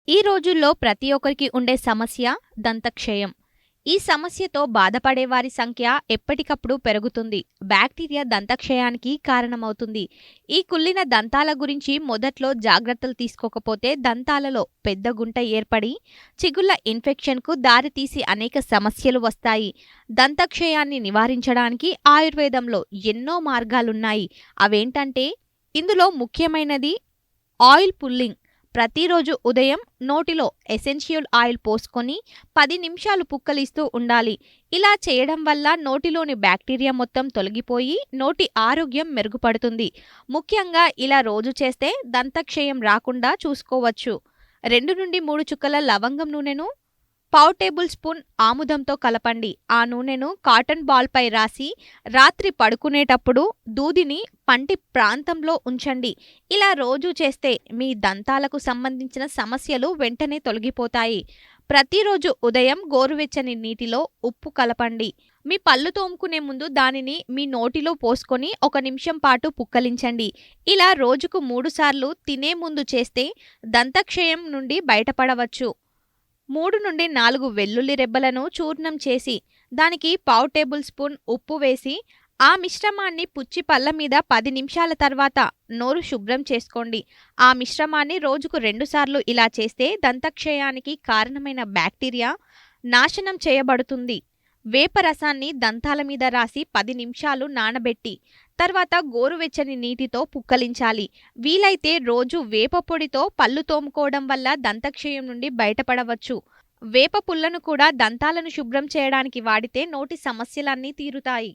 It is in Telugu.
ఈ రోజుల్లో ప్రతి ఒక్కరికి ఉండే సమస్య దంతక్షయం. ఈ సమస్యతో బాధపడే వారి సంఖ్య ఎప్పటికప్పుడు పెరుగుతుంది. బ్యాక్టీరియా దంతక్షయానికి కారణమవుతుంది. ఈ కుళ్ళిన దంతాల గురించి మొదట్లో జాగ్రత్తలు తీసుకోకపోతే దంతాలలో పెద్ద గుంట ఏర్పడి చిగుళ్ళ ఇన్ఫెక్షన్కు దారితీసి అనేక సమస్యలు వస్తాయి. దంతక్షయాన్ని నివారించడానికి ఆయుర్వేదంలో ఎన్నో మార్గాలున్నాయి. అవేంటంటే ఇందులో ముఖ్యమైనది ఆయిల్ పుల్లింగ్. ప్రతిరోజు ఉదయం నోటిలో ఎసెన్షియల్ ఆయిల్ పోసుకొని 10 నిమిషాలు పుక్కలిస్తూ ఉండాలి. ఇలా చేయడం వల్ల నోటిలోని బ్యాక్టీరియా మొత్తం తొలగిపోయి నోటి ఆరోగ్యం మెరుగుపడుతుంది. ముఖ్యంగా ఇలా రోజు చేస్తే దంతక్షయం రాకుండా చూసుకోవచ్చు. 2 నుండి 3 చుక్కల లవంగం నూనెను పావు టేబుల్ స్పూన్ ఆముదంతో కలపండి. ఆ నూనెను కాటన్ బాల్పై రాసి రాత్రి పడుకునేటప్పుడు దూదిని పంటి ప్రాంతంలో ఉంచండి. ఇలా రోజు చేస్తే మీ దంతాలకు సంబంధించిన సమస్యలు వెంటనే తొలగిపోతాయి. ప్రతిరోజు ఉదయం గోరువెచ్చని నీటిలో ఉప్పు కలపండి. మీ పళ్ళు తోముకునే ముందు దానిని మీ నోటిలో పోసుకొని 1 నిమిషం పాటు పుక్కలించండి. ఇలా రోజుకు 3 సార్లు తినే ముందు చేస్తే దంతక్షయం నుండి బయటపడవచ్చు. 3 నుండి 4 వెల్లుల్లి రెబ్బలను చూర్ణం చేసి దానికి పావు టేబుల్ స్పూన్ ఉప్పు వేసి ఆ మిశ్రమాన్ని పుచ్చి పళ్ళ మీద 10 నిమిషాల తర్వాత నోరు శుభ్రం చేసుకోండి. ఆ మిశ్రమాన్ని రోజుకు 2 సార్లు ఇలా చేస్తే దంతక్షయానికి కారణమైన బ్యాక్టీరియా నాశనం చేయబడుతుంది. వేప రసాన్ని దంతాల మీద రాసి 10 నిమిషాలు నానబెట్టి తర్వాత గోరువెచ్చని నీటితో పుక్కలించాలి. వీలైతే రోజు వేప పొడితో పళ్ళు తోముకోవడం వల్ల దంతక్షయం నుండి బయటపడవచ్చు. వేప పుల్లను కూడా దంతాలను శుభ్రం చేయడానికి వాడితే నోటి సమస్యలన్నీ తీరుతాయి.